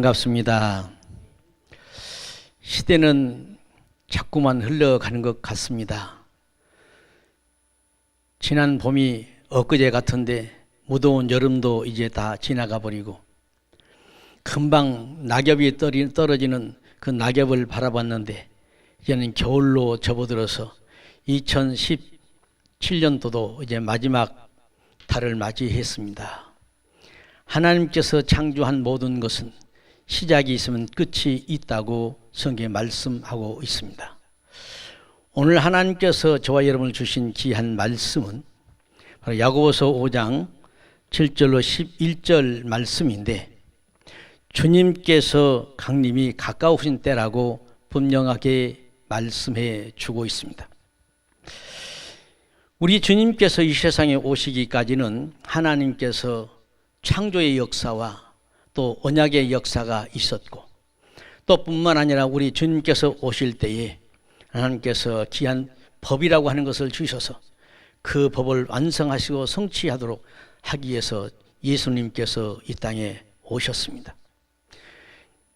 반갑습니다. 시대는 자꾸만 흘러가는 것 같습니다. 지난 봄이 엊그제 같은데 무더운 여름도 이제 다 지나가 버리고 금방 낙엽이 떨어지는 그 낙엽을 바라봤는데 이제는 겨울로 접어들어서 2017년도도 이제 마지막 달을 맞이했습니다. 하나님께서 창조한 모든 것은 시작이 있으면 끝이 있다고 성경에 말씀하고 있습니다. 오늘 하나님께서 저와 여러분을 주신 귀한 말씀은 바로 야고보서 5장 7절로 11절 말씀인데, 주님께서 강림이 가까우신 때라고 분명하게 말씀해 주고 있습니다. 우리 주님께서 이 세상에 오시기까지는 하나님께서 창조의 역사와 또 언약의 역사가 있었고, 또 뿐만 아니라 우리 주님께서 오실 때에 하나님께서 귀한 법이라고 하는 것을 주셔서 그 법을 완성하시고 성취하도록 하기 위해서 예수님께서 이 땅에 오셨습니다.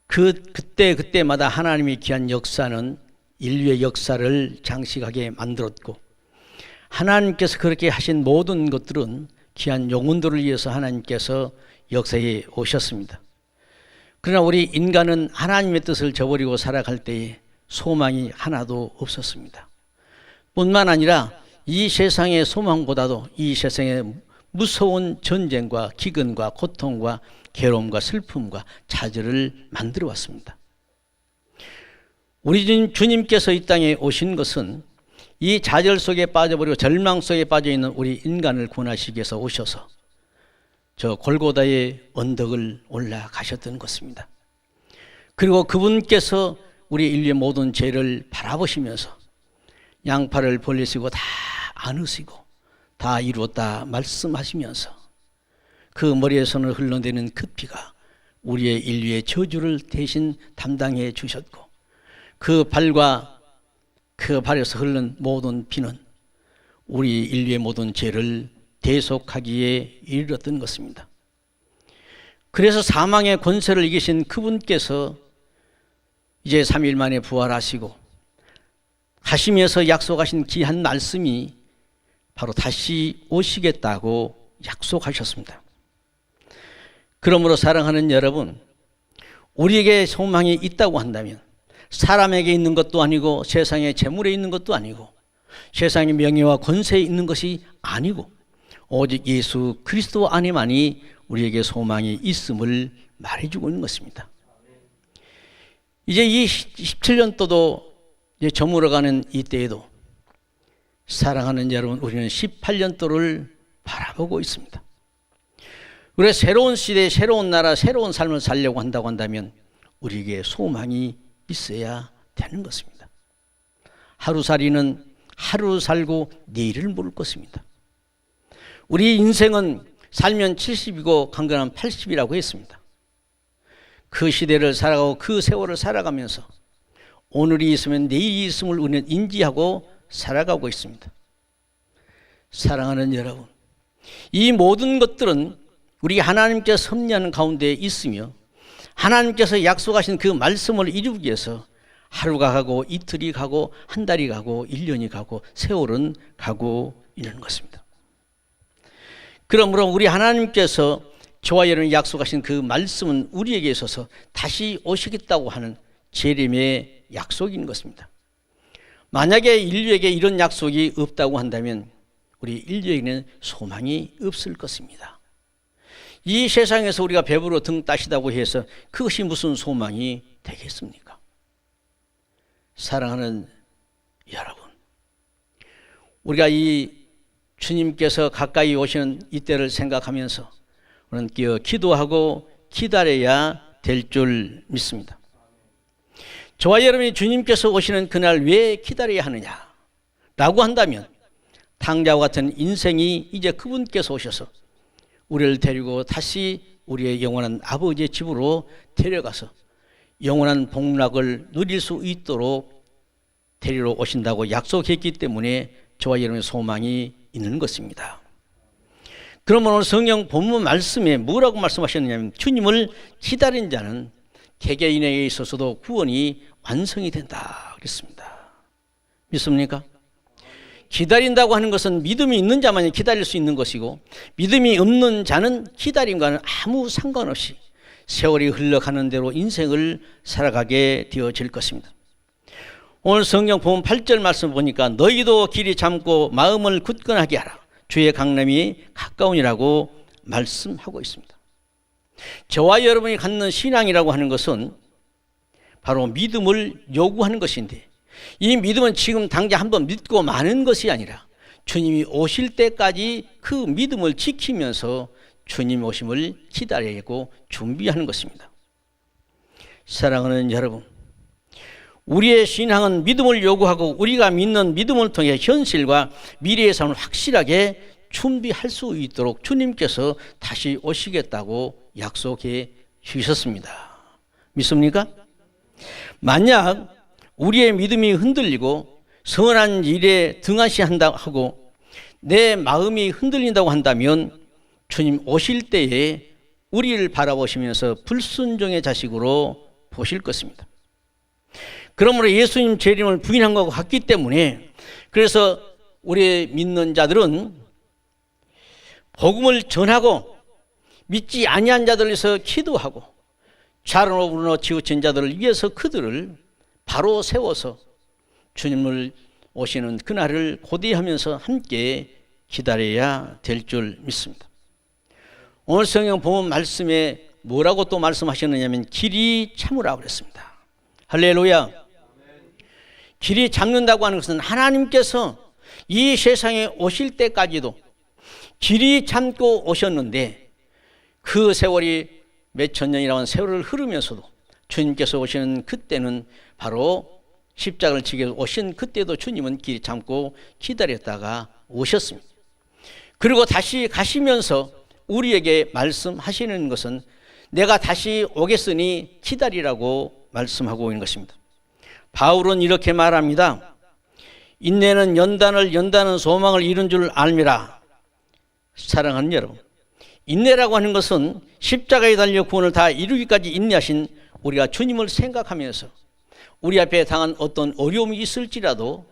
그때마다 하나님의 귀한 역사는 인류의 역사를 장식하게 만들었고, 하나님께서 그렇게 하신 모든 것들은 귀한 영혼들을 위해서 하나님께서 역사에 오셨습니다. 그러나 우리 인간은 하나님의 뜻을 저버리고 살아갈 때에 소망이 하나도 없었습니다. 뿐만 아니라 이 세상의 소망보다도 이 세상의 무서운 전쟁과 기근과 고통과 괴로움과 슬픔과 좌절을 만들어 왔습니다. 우리 주님께서 이 땅에 오신 것은 이 좌절 속에 빠져버리고 절망 속에 빠져있는 우리 인간을 구원하시기 위해서 오셔서 저 골고다의 언덕을 올라가셨던 것입니다. 그리고 그분께서 우리 인류의 모든 죄를 바라보시면서 양팔을 벌리시고 다 안으시고 다 이루었다 말씀하시면서 그 머리에서는 흘러내리는 그 피가 우리의 인류의 저주를 대신 담당해 주셨고, 그 발에서 흐르는 모든 피는 우리 인류의 모든 죄를 대속하기에 이르렀던 것입니다. 그래서 사망의 권세를 이기신 그분께서 이제 3일 만에 부활하시고 하시면서 약속하신 귀한 말씀이 바로 다시 오시겠다고 약속하셨습니다. 그러므로 사랑하는 여러분, 우리에게 소망이 있다고 한다면 사람에게 있는 것도 아니고 세상의 재물에 있는 것도 아니고 세상의 명예와 권세에 있는 것이 아니고 오직 예수 그리스도 안에만이 우리에게 소망이 있음을 말해주고 있는 것입니다. 이제 이 17년도도 이제 저물어가는 이때에도 사랑하는 여러분, 우리는 18년도를 바라보고 있습니다. 우리가 새로운 시대, 새로운 나라, 새로운 삶을 살려고 한다고 한다면 우리에게 소망이 있어야 되는 것입니다. 하루살이는 하루 살고 내일을 모를 것입니다. 우리 인생은 살면 70이고 강건하면 80이라고 했습니다. 그 시대를 살아가고 그 세월을 살아가면서 오늘이 있으면 내일이 있음을 우리는 인지하고 살아가고 있습니다. 사랑하는 여러분, 이 모든 것들은 우리 하나님께서 섭리하는 가운데 있으며 하나님께서 약속하신 그 말씀을 이루기 위해서 하루가 가고 이틀이 가고 한 달이 가고 1년이 가고 세월은 가고 있는 것입니다. 그러므로 우리 하나님께서 저와 여러분이 약속하신 그 말씀은 우리에게 있어서 다시 오시겠다고 하는 재림의 약속인 것입니다. 만약에 인류에게 이런 약속이 없다고 한다면 우리 인류에게는 소망이 없을 것입니다. 이 세상에서 우리가 배부러 등 따시다고 해서 그것이 무슨 소망이 되겠습니까? 사랑하는 여러분, 우리가 이 주님께서 가까이 오시는 이때를 생각하면서 우리는 기도하고 기다려야 될 줄 믿습니다. 저와 여러분이 주님께서 오시는 그날 왜 기다려야 하느냐 라고 한다면, 탕자와 같은 인생이 이제 그분께서 오셔서 우리를 데리고 다시 우리의 영원한 아버지의 집으로 데려가서 영원한 복락을 누릴 수 있도록 데리러 오신다고 약속했기 때문에 저와 여러분의 소망이 있는 것입니다. 그러면 오늘 성경 본문 말씀에 뭐라고 말씀하셨느냐면, 주님을 기다린 자는 개개인에게 있어서도 구원이 완성이 된다 그랬습니다. 믿습니까? 기다린다고 하는 것은 믿음이 있는 자만이 기다릴 수 있는 것이고, 믿음이 없는 자는 기다림과는 아무 상관없이 세월이 흘러가는 대로 인생을 살아가게 되어질 것입니다. 오늘 성경 본문 8절 말씀 보니까 너희도 길이 참고 마음을 굳건하게 하라. 주의 강림이 가까우니라고 말씀하고 있습니다. 저와 여러분이 갖는 신앙이라고 하는 것은 바로 믿음을 요구하는 것인데, 이 믿음은 지금 당장 한번 믿고 마는 것이 아니라 주님이 오실 때까지 그 믿음을 지키면서 주님 오심을 기다리고 준비하는 것입니다. 사랑하는 여러분, 우리의 신앙은 믿음을 요구하고 우리가 믿는 믿음을 통해 현실과 미래의 삶을 확실하게 준비할 수 있도록 주님께서 다시 오시겠다고 약속해 주셨습니다. 믿습니까? 만약 우리의 믿음이 흔들리고 선한 일에 등한시한다 하고 내 마음이 흔들린다고 한다면 주님 오실 때에 우리를 바라보시면서 불순종의 자식으로 보실 것입니다. 그러므로 예수님 재림을 부인한 것과 같기 때문에, 그래서 우리 믿는 자들은 복음을 전하고 믿지 아니한 자들을 위해서 기도하고 좌로로 우러러 치우친 자들을 위해서 그들을 바로 세워서 주님을 오시는 그날을 고대하면서 함께 기다려야 될 줄 믿습니다. 오늘 성경 보면 말씀에 뭐라고 또 말씀하셨느냐면 길이 참으라고 그랬습니다. 할렐루야. 길이 잡는다고 하는 것은 하나님께서 이 세상에 오실 때까지도 길이 참고 오셨는데, 그 세월이 몇천 년이라는 세월을 흐르면서도 주님께서 오시는 그때는 바로 십자가를 지게 오신 그때도 주님은 길이 참고 기다렸다가 오셨습니다. 그리고 다시 가시면서 우리에게 말씀하시는 것은 내가 다시 오겠으니 기다리라고 말씀하고 있는 것입니다. 바울은 이렇게 말합니다. 인내는 연다는 소망을 이룬 줄 알미라. 사랑하는 여러분, 인내라고 하는 것은 십자가에 달려 구원을 다 이루기까지 인내하신 우리가 주님을 생각하면서 우리 앞에 당한 어떤 어려움이 있을지라도,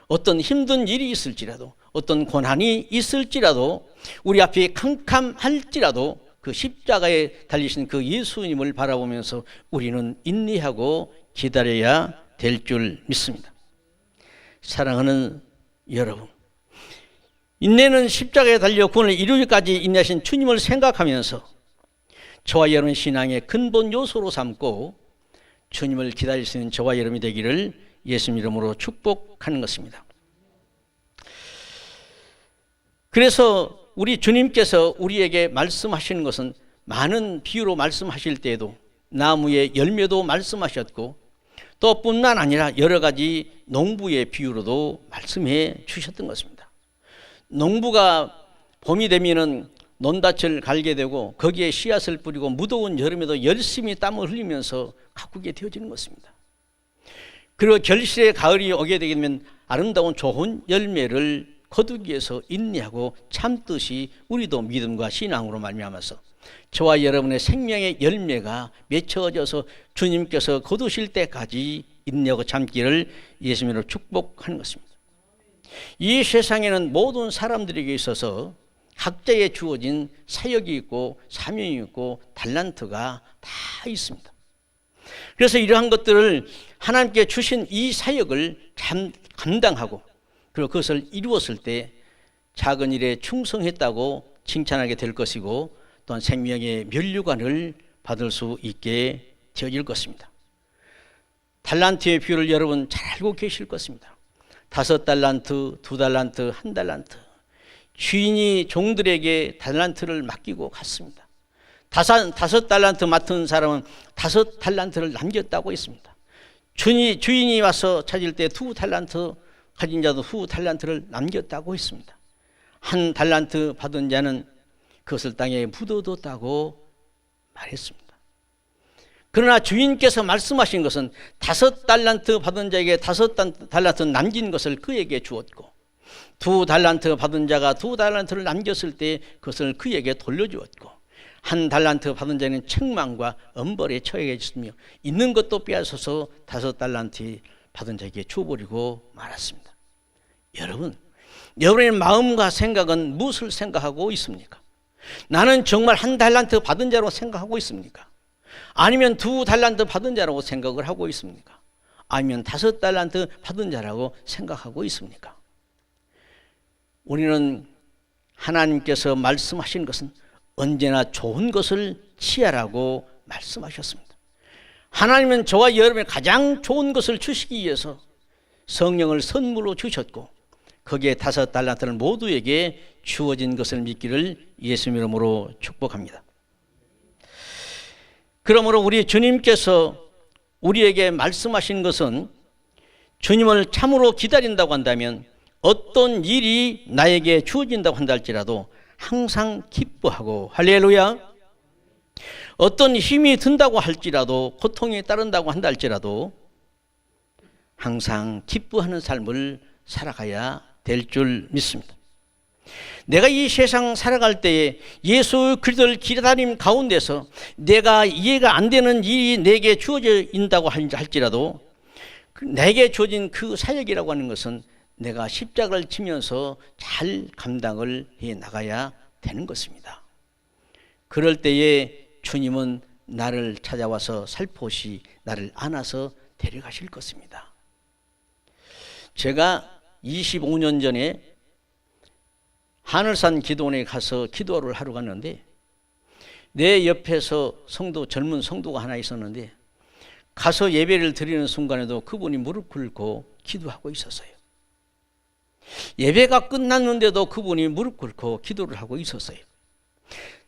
어떤 힘든 일이 있을지라도, 어떤 고난이 있을지라도, 우리 앞에 캄캄할지라도 그 십자가에 달리신 그 예수님을 바라보면서 우리는 인내하고 기다려야 될 줄 믿습니다. 사랑하는 여러분, 인내는 십자가에 달려 구원을 이루기까지 인내하신 주님을 생각하면서 저와 여러분 신앙의 근본 요소로 삼고 주님을 기다릴 수 있는 저와 여러분이 되기를 예수님 이름으로 축복하는 것입니다. 그래서 우리 주님께서 우리에게 말씀하시는 것은 많은 비유로 말씀하실 때에도 나무의 열매도 말씀하셨고, 또 뿐만 아니라 여러 가지 농부의 비유로도 말씀해 주셨던 것입니다. 농부가 봄이 되면은 논밭을 갈게 되고 거기에 씨앗을 뿌리고 무더운 여름에도 열심히 땀을 흘리면서 가꾸게 되어지는 것입니다. 그리고 결실의 가을이 오게 되면 아름다운 좋은 열매를 거두기 위해서 인내하고 참듯이 우리도 믿음과 신앙으로 말미암아서 저와 여러분의 생명의 열매가 맺혀져서 주님께서 거두실 때까지 인내하고 참기를 예수님으로 축복하는 것입니다. 이 세상에는 모든 사람들에게 있어서 각자에 주어진 사역이 있고 사명이 있고 달란트가 다 있습니다. 그래서 이러한 것들을 하나님께 주신 이 사역을 감당하고 그리고 그것을 이루었을 때 작은 일에 충성했다고 칭찬하게 될 것이고, 또한 생명의 면류관을 받을 수 있게 되어질 것입니다. 달란트의 비유를 여러분 잘 알고 계실 것입니다. 5달란트, 2달란트, 1달란트. 주인이 종들에게 달란트를 맡기고 갔습니다. 5달란트 맡은 사람은 5달란트를 남겼다고 했습니다. 주인이 와서 찾을 때 2달란트 가진 자도 2달란트를 남겼다고 했습니다. 1달란트 받은 자는 그것을 땅에 묻어뒀다고 말했습니다. 그러나 주인께서 말씀하신 것은 5달란트 받은 자에게 5달란트 남긴 것을 그에게 주었고, 2달란트 받은 자가 2달란트를 남겼을 때 그것을 그에게 돌려주었고, 한 달란트 받은 자는 책망과 엄벌에 처해졌으며 있는 것도 빼앗아서 5달란트 받은 자에게 주어버리고 말았습니다. 여러분, 여러분의 마음과 생각은 무엇을 생각하고 있습니까? 나는 정말 한 달란트 받은 자로 생각하고 있습니까? 아니면 2달란트 받은 자라고 생각을 하고 있습니까? 아니면 5달란트 받은 자라고 생각하고 있습니까? 우리는 하나님께서 말씀하신 것은 언제나 좋은 것을 취하라고 말씀하셨습니다. 하나님은 저와 여러분의 가장 좋은 것을 주시기 위해서 성령을 선물로 주셨고 거기에 5달란트는 모두에게 주어진 것을 믿기를 예수님 이름으로 축복합니다. 그러므로 우리 주님께서 우리에게 말씀하신 것은 주님을 참으로 기다린다고 한다면 어떤 일이 나에게 주어진다고 한다 할지라도 항상 기뻐하고, 할렐루야, 어떤 힘이 든다고 할지라도, 고통이 따른다고 한다 할지라도 항상 기뻐하는 삶을 살아가야 될 줄 믿습니다. 내가 이 세상 살아갈 때에 예수 그리스도를 기다림 가운데서 내가 이해가 안 되는 일이 내게 주어진다고 할지라도 내게 주어진 그 사역이라고 하는 것은 내가 십자가를 지면서 잘 감당을 해 나가야 되는 것입니다. 그럴 때에 주님은 나를 찾아와서 살포시 나를 안아서 데려가실 것입니다. 제가 25년 전에 하늘산 기도원에 가서 기도를 하러 갔는데 내 옆에서 젊은 성도가 하나 있었는데 가서 예배를 드리는 순간에도 그분이 무릎 꿇고 기도하고 있었어요. 예배가 끝났는데도 그분이 무릎 꿇고 기도를 하고 있었어요.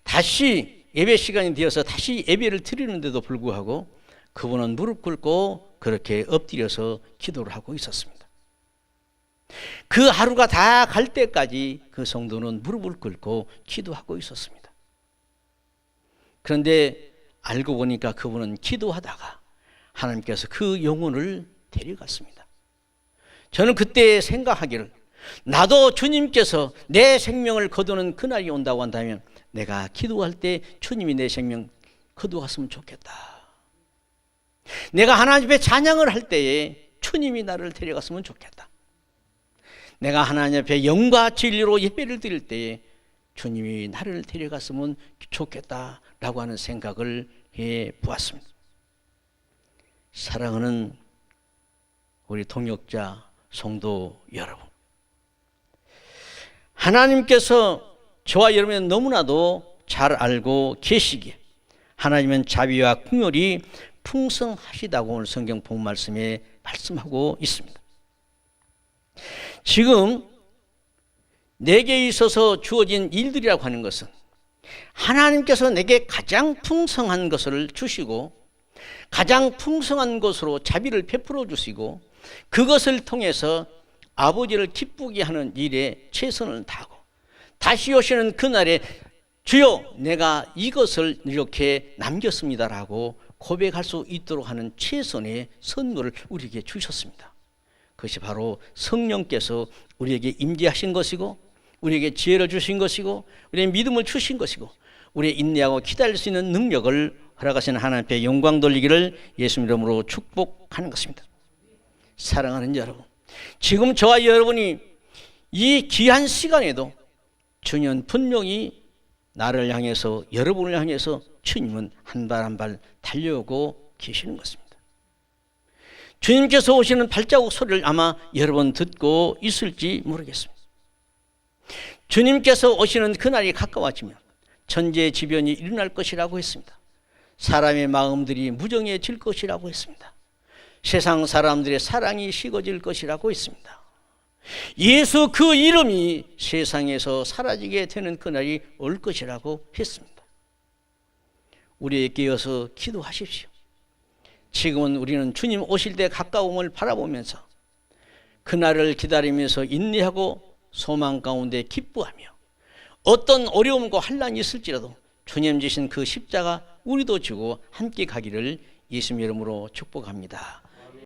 다시 예배 시간이 되어서 다시 예배를 드리는데도 불구하고 그분은 무릎 꿇고 그렇게 엎드려서 기도를 하고 있었습니다. 그 하루가 다 갈 때까지 그 성도는 무릎을 꿇고 기도하고 있었습니다. 그런데 알고 보니까 그분은 기도하다가 하나님께서 그 영혼을 데려갔습니다. 저는 그때 생각하기를 나도 주님께서 내 생명을 거두는 그날이 온다고 한다면 내가 기도할 때 주님이 내 생명 거두었으면 좋겠다. 내가 하나님 앞에 찬양을 할 때에 주님이 나를 데려갔으면 좋겠다. 내가 하나님 앞에 영과 진리로 예배를 드릴 때에 주님이 나를 데려갔으면 좋겠다라고 하는 생각을 해 보았습니다. 사랑하는 우리 동역자 성도 여러분, 하나님께서 저와 여러분은 너무나도 잘 알고 계시기에 하나님은 자비와 긍휼이 풍성하시다고 오늘 성경 본 말씀에 말씀하고 있습니다. 지금 내게 있어서 주어진 일들이라고 하는 것은 하나님께서 내게 가장 풍성한 것을 주시고 가장 풍성한 것으로 자비를 베풀어 주시고 그것을 통해서 아버지를 기쁘게 하는 일에 최선을 다하고 다시 오시는 그날에 주여 내가 이것을 이렇게 남겼습니다라고 고백할 수 있도록 하는 최선의 선물을 우리에게 주셨습니다. 그것이 바로 성령께서 우리에게 임재하신 것이고 우리에게 지혜를 주신 것이고 우리의 믿음을 주신 것이고 우리의 인내하고 기다릴 수 있는 능력을 허락하시는 하나님 앞에 영광 돌리기를 예수 이름으로 축복하는 것입니다. 사랑하는 여러분, 지금 저와 여러분이 이 귀한 시간에도 주님은 분명히 나를 향해서 여러분을 향해서 주님은 한 발 한 발 달려오고 계시는 것입니다. 주님께서 오시는 발자국 소리를 아마 여러분 듣고 있을지 모르겠습니다. 주님께서 오시는 그날이 가까워지면 천재지변이 일어날 것이라고 했습니다. 사람의 마음들이 무정해질 것이라고 했습니다. 세상 사람들의 사랑이 식어질 것이라고 했습니다. 예수 그 이름이 세상에서 사라지게 되는 그날이 올 것이라고 했습니다. 우리에게 깨어서 기도하십시오. 지금은 우리는 주님 오실 때 가까움을 바라보면서 그날을 기다리면서 인내하고 소망 가운데 기뻐하며 어떤 어려움과 환난이 있을지라도 주님 지신 그 십자가 우리도 지고 함께 가기를 예수님 이름으로 축복합니다.